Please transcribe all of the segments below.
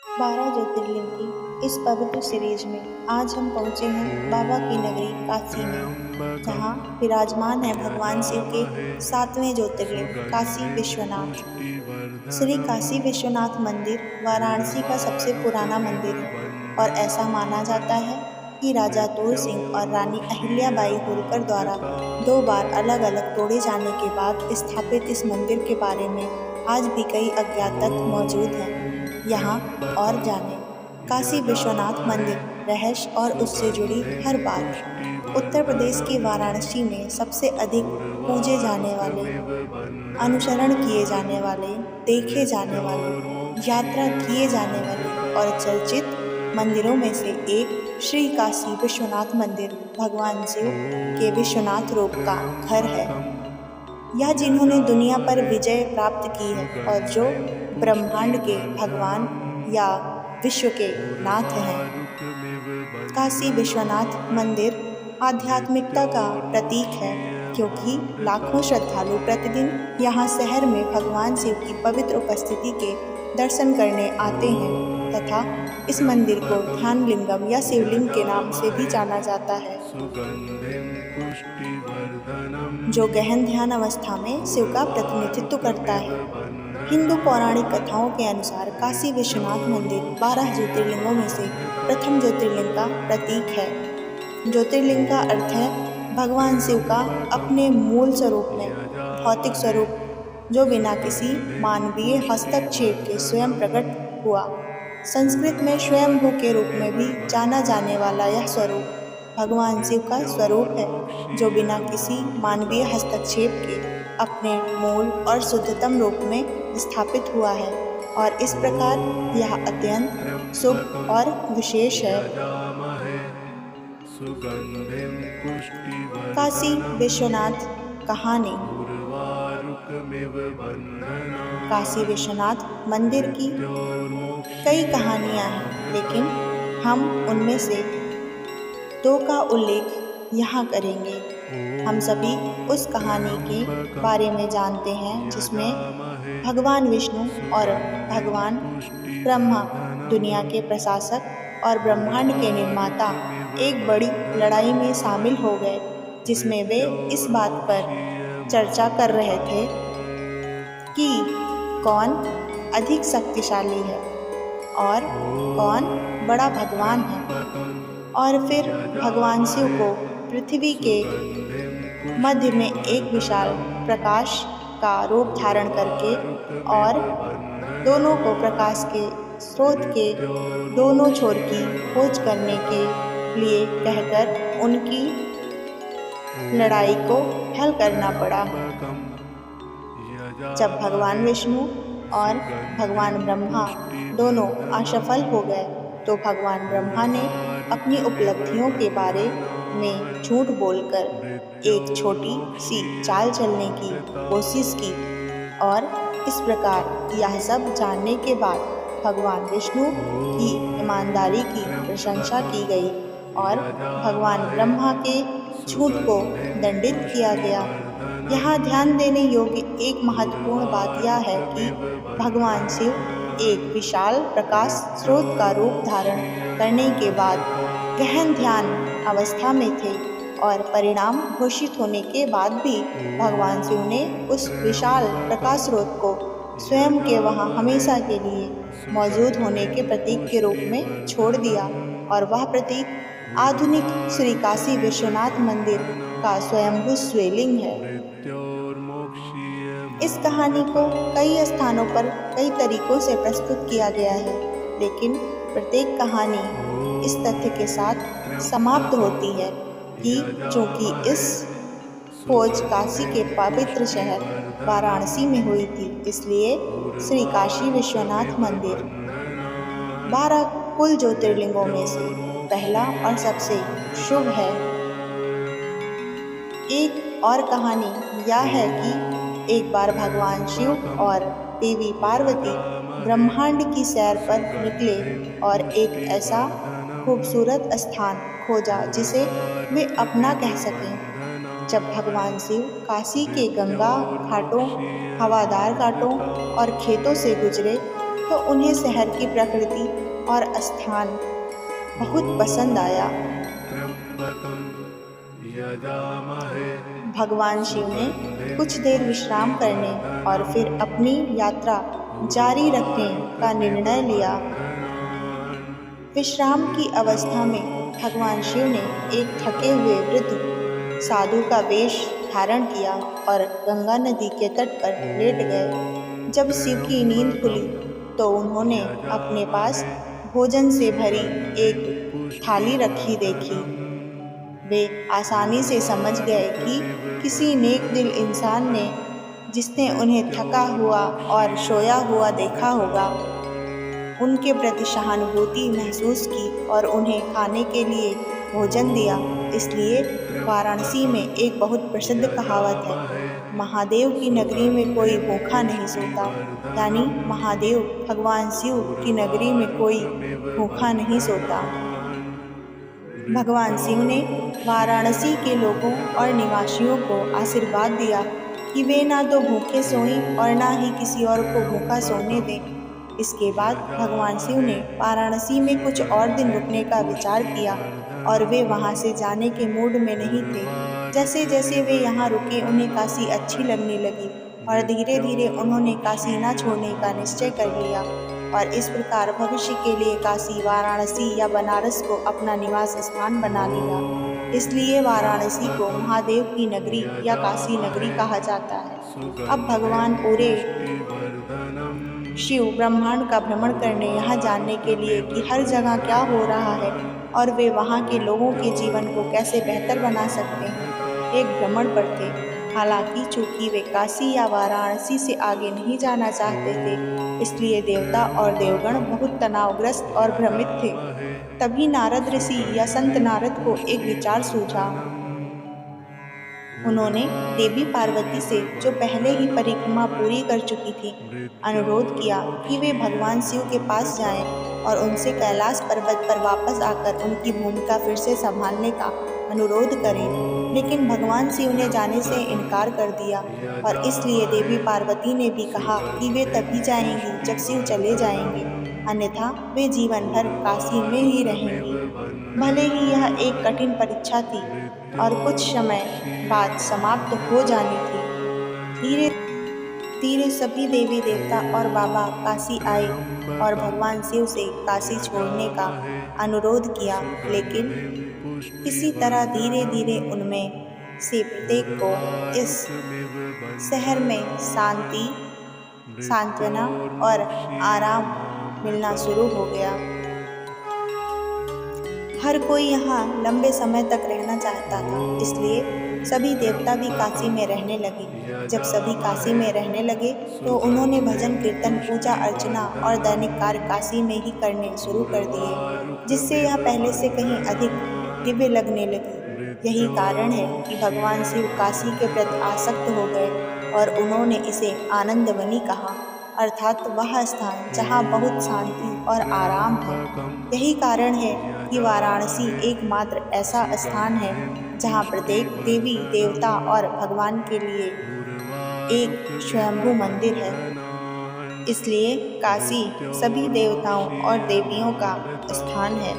12 ज्योतिर्लिंग की इस पवित्र सीरीज में आज हम पहुँचे हैं बाबा की नगरी काशी में, जहाँ विराजमान है भगवान शिव के 7वें ज्योतिर्लिंग काशी विश्वनाथ। श्री काशी विश्वनाथ मंदिर वाराणसी का सबसे पुराना मंदिर है और ऐसा माना जाता है कि राजा तोड़ सिंह और रानी अहिल्याबाई होलकर द्वारा 2 बार अलग अलग तोड़े जाने के बाद स्थापित इस मंदिर के बारे में आज भी कई अज्ञात तथ्य मौजूद हैं। यहाँ और जाने काशी विश्वनाथ मंदिर, रहस्य और उससे जुड़ी हर बात। उत्तर प्रदेश के वाराणसी में सबसे अधिक पूजे जाने वाले, अनुसरण किए जाने वाले, देखे जाने वाले, यात्रा किए जाने वाले और चर्चित मंदिरों में से एक श्री काशी विश्वनाथ मंदिर भगवान शिव के विश्वनाथ रूप का घर है। यह जिन्होंने दुनिया पर विजय प्राप्त की है और जो ब्रह्मांड के भगवान या विश्व के नाथ हैं। काशी विश्वनाथ मंदिर आध्यात्मिकता का प्रतीक है, क्योंकि लाखों श्रद्धालु प्रतिदिन यहाँ शहर में भगवान शिव की पवित्र उपस्थिति के दर्शन करने आते हैं तथा इस मंदिर को ध्यान लिंगम या शिवलिंग के नाम से भी जाना जाता है, जो गहन ध्यान अवस्था में शिव का प्रतिनिधित्व करता है। हिंदू पौराणिक कथाओं के अनुसार काशी विश्वनाथ मंदिर 12 ज्योतिर्लिंगों में से प्रथम ज्योतिर्लिंग का प्रतीक है। ज्योतिर्लिंग का अर्थ है भगवान शिव का अपने मूल स्वरूप में भौतिक स्वरूप, जो बिना किसी मानवीय हस्तक्षेप के स्वयं प्रकट हुआ। संस्कृत में स्वयंभू के रूप में भी जाना जाने वाला यह स्वरूप भगवान शिव का स्वरूप है, जो बिना किसी मानवीय हस्तक्षेप के अपने मूल और शुद्धतम रूप में स्थापित हुआ है और इस प्रकार यह अत्यंत शुभ और विशेष है। काशी विश्वनाथ कहानी। काशी विश्वनाथ मंदिर की कई कहानियाँ हैं, लेकिन हम उनमें से 2 का उल्लेख यहाँ करेंगे। हम सभी उस कहानी के बारे में जानते हैं जिसमें भगवान विष्णु और भगवान ब्रह्मा, दुनिया के प्रशासक और ब्रह्मांड के निर्माता, एक बड़ी लड़ाई में शामिल हो गए, जिसमें वे इस बात पर चर्चा कर रहे थे कि कौन अधिक शक्तिशाली है और कौन बड़ा भगवान है। और फिर भगवान शिव को पृथ्वी के मध्य में एक विशाल प्रकाश का रूप धारण करके और दोनों को प्रकाश के स्रोत के दोनों छोर की खोज करने के लिए कहकर उनकी लड़ाई को हल करना पड़ा। जब भगवान विष्णु और भगवान ब्रह्मा दोनों असफल हो गए, तो भगवान ब्रह्मा ने अपनी उपलब्धियों के बारे में झूठ बोलकर एक छोटी सी चाल चलने की कोशिश की और इस प्रकार यह सब जानने के बाद भगवान विष्णु की ईमानदारी की प्रशंसा की गई और भगवान ब्रह्मा के झूठ को दंडित किया गया। यहाँ ध्यान देने योग्य एक महत्वपूर्ण बात यह है कि भगवान शिव एक विशाल प्रकाश स्रोत का रूप धारण करने के बाद गहन ध्यान अवस्था में थे और परिणाम घोषित होने के बाद भी भगवान शिव ने उस विशाल प्रकाश स्रोत को स्वयं के वहाँ हमेशा के लिए मौजूद होने के प्रतीक के रूप में छोड़ दिया और वह प्रतीक आधुनिक श्री काशी विश्वनाथ मंदिर का स्वयंभू शिवलिंग है। इस कहानी को कई स्थानों पर कई तरीकों से प्रस्तुत किया गया है, लेकिन प्रत्येक कहानी इस तथ्य के साथ समाप्त होती है कि चूंकि इस खोज काशी के पवित्र शहर वाराणसी में हुई थी, इसलिए श्री काशी विश्वनाथ मंदिर 12 कुल ज्योतिर्लिंगों में से पहला और सबसे शुभ है। एक और कहानी यह है कि एक बार भगवान शिव और देवी पार्वती ब्रह्मांड की सैर पर निकले और एक ऐसा खूबसूरत स्थान खोजा जिसे वे अपना कह सकें। जब भगवान शिव काशी के गंगा घाटों, हवादार घाटों और खेतों से गुजरे, तो उन्हें शहर की प्रकृति और स्थान बहुत पसंद आया। भगवान शिव ने कुछ देर विश्राम करने और फिर अपनी यात्रा जारी रखने का निर्णय लिया। विश्राम की अवस्था में भगवान शिव ने एक थके हुए वृद्ध साधु का वेश धारण किया और गंगा नदी के तट पर लेट गए। जब शिव की नींद खुली तो उन्होंने अपने पास भोजन से भरी एक थाली रखी देखी। वे आसानी से समझ गए कि किसी नेक दिल इंसान ने, जिसने उन्हें थका हुआ और सोया हुआ देखा होगा, उनके प्रति सहानुभूति महसूस की और उन्हें खाने के लिए भोजन दिया। इसलिए वाराणसी में एक बहुत प्रसिद्ध कहावत है, महादेव की नगरी में कोई भूखा नहीं सोता। यानी महादेव भगवान शिव की नगरी में कोई भूखा नहीं सोता। भगवान शिव ने वाराणसी के लोगों और निवासियों को आशीर्वाद दिया कि वे ना तो भूखे सोएं और ना ही किसी और को भूखा सोने दें। इसके बाद भगवान शिव ने वाराणसी में कुछ और दिन रुकने का विचार किया और वे वहां से जाने के मूड में नहीं थे। जैसे जैसे वे यहाँ रुके उन्हें काशी अच्छी लगने लगी और धीरे धीरे उन्होंने काशी न छोड़ने का निश्चय कर लिया और इस प्रकार भविष्य के लिए काशी, वाराणसी या बनारस को अपना निवास स्थान बना लिया। इसलिए वाराणसी को महादेव की नगरी या काशी नगरी कहा जाता है। अब भगवान पूरे शिव ब्रह्मांड का भ्रमण करने यहाँ जानने के लिए कि हर जगह क्या हो रहा है और वे वहाँ के लोगों के जीवन को कैसे बेहतर बना सकते हैं, एक भ्रमण पर थे। हालांकि चूंकि वे काशी या वाराणसी से आगे नहीं जाना चाहते थे, इसलिए देवता और देवगण बहुत तनावग्रस्त और भ्रमित थे। तभी नारद ऋषि या संत नारद को एक विचार सूझा। उन्होंने देवी पार्वती से, जो पहले ही परिक्रमा पूरी कर चुकी थी, अनुरोध किया कि वे भगवान शिव के पास जाएं और उनसे कैलाश पर्वत पर वापस आकर उनकी भूमिका फिर से संभालने का अनुरोध करें। लेकिन भगवान शिव ने जाने से इनकार कर दिया और इसलिए देवी पार्वती ने भी कहा कि वे तभी जाएंगी जब शिव चले जाएंगे, अन्यथा वे जीवन भर काशी में ही रहेंगी। भले ही यह एक कठिन परीक्षा थी और कुछ समय बाद समाप्त हो जानी थी। धीरे धीरे सभी देवी देवता और बाबा काशी आए और भगवान शिव से काशी छोड़ने का अनुरोध किया, लेकिन इसी तरह धीरे धीरे उनमें से प्रत्येक को इस शहर में शांति, सांत्वना और आराम मिलना शुरू हो गया। हर कोई यहाँ लंबे समय तक रहना चाहता था, इसलिए सभी देवता भी काशी में रहने लगे। जब सभी काशी में रहने लगे तो उन्होंने भजन कीर्तन, पूजा अर्चना और दैनिक कार्य काशी में ही करने शुरू कर दिए, जिससे यह पहले से कहीं अधिक दिव्य लगने लगी। यही कारण है कि भगवान शिव काशी के प्रति आसक्त हो गए और उन्होंने इसे आनंदवनी कहा, अर्थात वह स्थान जहाँ बहुत शांति और आराम है। यही कारण है कि वाराणसी एकमात्र ऐसा स्थान है जहाँ प्रत्येक देवी देवता और भगवान के लिए एक स्वयंभू मंदिर है। इसलिए काशी सभी देवताओं और देवियों का स्थान है।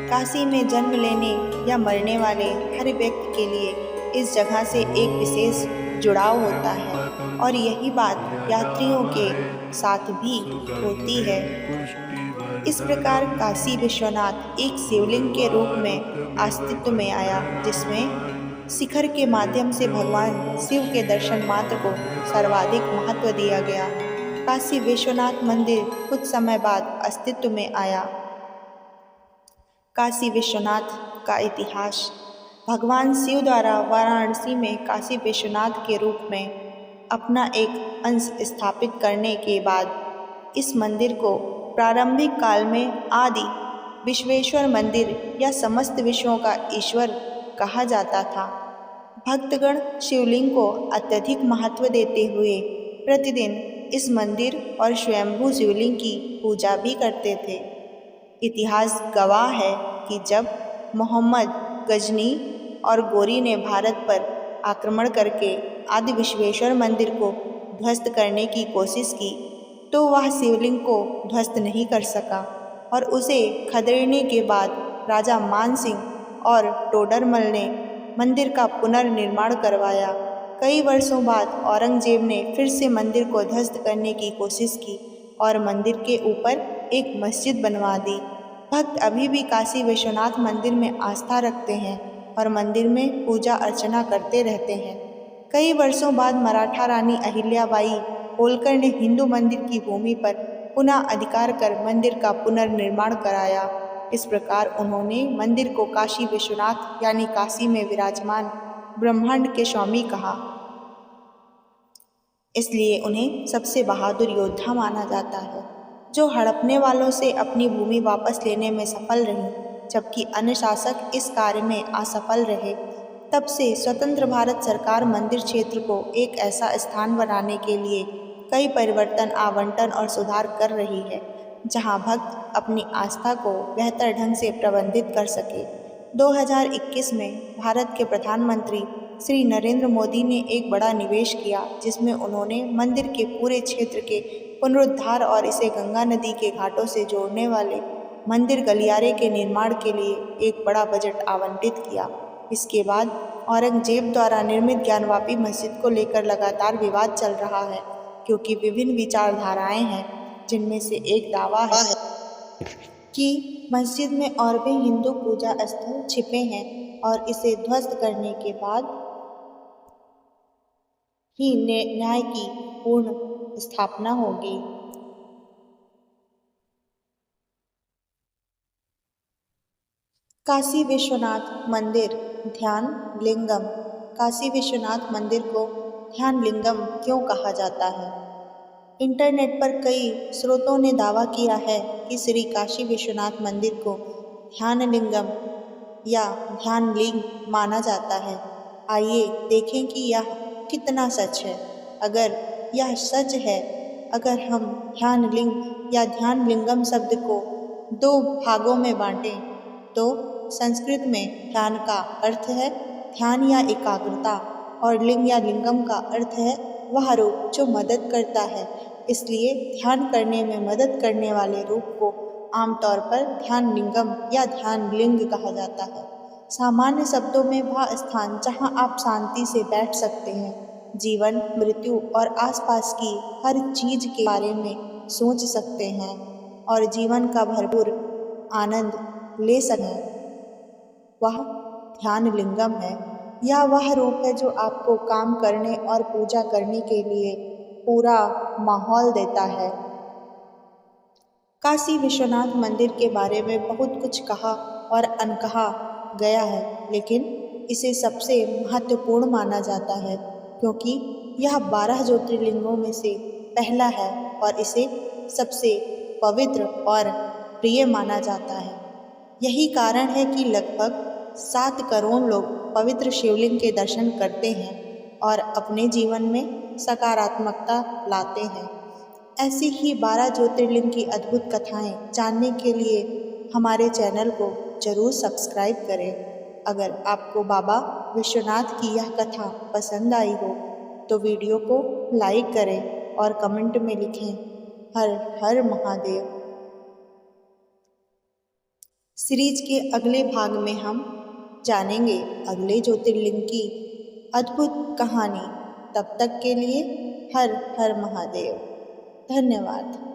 काशी में जन्म लेने या मरने वाले हर व्यक्ति के लिए इस जगह से एक विशेष जुड़ाव होता है और यही बात यात्रियों के साथ भी होती है। इस प्रकार काशी विश्वनाथ एक शिवलिंग के रूप में अस्तित्व में आया, जिसमें शिखर के माध्यम से भगवान शिव के दर्शन मात्र को सर्वाधिक महत्व दिया गया। काशी विश्वनाथ मंदिर कुछ समय बाद अस्तित्व में आया। काशी विश्वनाथ का इतिहास। भगवान शिव द्वारा वाराणसी में काशी विश्वनाथ के रूप में अपना एक अंश स्थापित करने के बाद इस मंदिर को प्रारंभिक काल में आदि विश्वेश्वर मंदिर या समस्त विश्वों का ईश्वर कहा जाता था। भक्तगण शिवलिंग को अत्यधिक महत्व देते हुए प्रतिदिन इस मंदिर और स्वयंभू शिवलिंग की पूजा भी करते थे। इतिहास गवाह है कि जब मोहम्मद गजनी और गोरी ने भारत पर आक्रमण करके आदि विश्वेश्वर मंदिर को ध्वस्त करने की कोशिश की, तो वह शिवलिंग को ध्वस्त नहीं कर सका और उसे खदेड़ने के बाद राजा मान सिंह और टोडरमल ने मंदिर का पुनर्निर्माण करवाया। कई वर्षों बाद औरंगजेब ने फिर से मंदिर को ध्वस्त करने की कोशिश की और मंदिर के ऊपर एक मस्जिद बनवा दी। भक्त अभी भी काशी विश्वनाथ मंदिर में आस्था रखते हैं और मंदिर में पूजा अर्चना करते रहते हैं। कई वर्षों बाद मराठा रानी अहिल्याबाई होलकर ने हिंदू मंदिर की भूमि पर पुनः अधिकार कर मंदिर का पुनर्निर्माण कराया। इस प्रकार उन्होंने मंदिर को काशी विश्वनाथ यानी काशी में विराजमान ब्रह्मांड के स्वामी कहा। इसलिए उन्हें सबसे बहादुर योद्धा माना जाता है, जो हड़पने वालों से अपनी भूमि वापस लेने में सफल रही, जबकि अन्य शासक इस कार्य में असफल रहे। तब से स्वतंत्र भारत सरकार मंदिर क्षेत्र को एक ऐसा स्थान बनाने के लिए कई परिवर्तन, आवंटन और सुधार कर रही है, जहां भक्त अपनी आस्था को बेहतर ढंग से प्रबंधित कर सके। 2021 में भारत के प्रधानमंत्री श्री नरेंद्र मोदी ने एक बड़ा निवेश किया, जिसमें उन्होंने मंदिर के पूरे क्षेत्र के पुनरुद्धार और इसे गंगा नदी के घाटों से जोड़ने वाले मंदिर गलियारे के निर्माण के लिए एक बड़ा बजट आवंटित किया। इसके बाद औरंगजेब द्वारा निर्मित ज्ञानवापी मस्जिद को लेकर लगातार विवाद चल रहा है, क्योंकि विभिन्न विचारधाराएं हैं, जिनमें से एक दावा है कि मस्जिद में और भी हिंदू पूजा स्थल छिपे हैं और इसे ध्वस्त करने के बाद ही न्याय की पूर्ण स्थापना होगी। काशी विश्वनाथ मंदिर ध्यान लिंगम। काशी विश्वनाथ मंदिर को ध्यान लिंगम क्यों कहा जाता है? इंटरनेट पर कई स्रोतों ने दावा किया है कि श्री काशी विश्वनाथ मंदिर को ध्यान लिंगम या ध्यान लिंग माना जाता है। आइए देखें कि यह कितना सच है। अगर यह सच है, अगर हम ध्यान लिंग या ध्यान लिंगम शब्द को दो भागों में बांटें, तो संस्कृत में ध्यान का अर्थ है ध्यान या एकाग्रता और लिंग या लिंगम का अर्थ है वह रूप जो मदद करता है। इसलिए ध्यान करने में मदद करने वाले रूप को आमतौर पर ध्यान लिंगम या ध्यान लिंग कहा जाता है। सामान्य शब्दों में वह स्थान जहां आप शांति से बैठ सकते हैं, जीवन, मृत्यु और आसपास की हर चीज के बारे में सोच सकते हैं और जीवन का भरपूर आनंद ले सकें, वह ध्यान लिंगम है। यह वह रूप है जो आपको काम करने और पूजा करने के लिए पूरा माहौल देता है। काशी विश्वनाथ मंदिर के बारे में बहुत कुछ कहा और अनकहा गया है, लेकिन इसे सबसे महत्वपूर्ण माना जाता है क्योंकि यह 12 ज्योतिर्लिंगों में से पहला है और इसे सबसे पवित्र और प्रिय माना जाता है। यही कारण है कि लगभग 7 करोड़ लोग पवित्र शिवलिंग के दर्शन करते हैं और अपने जीवन में सकारात्मकता लाते हैं। ऐसी ही 12 ज्योतिर्लिंग की अद्भुत कथाएं जानने के लिए हमारे चैनल को जरूर सब्सक्राइब करें। अगर आपको बाबा विश्वनाथ की यह कथा पसंद आई हो तो वीडियो को लाइक करें और कमेंट में लिखें हर हर महादेव। सीरीज के अगले भाग में हम जानेंगे अगले ज्योतिर्लिंग की अद्भुत कहानी। तब तक के लिए हर हर महादेव। धन्यवाद।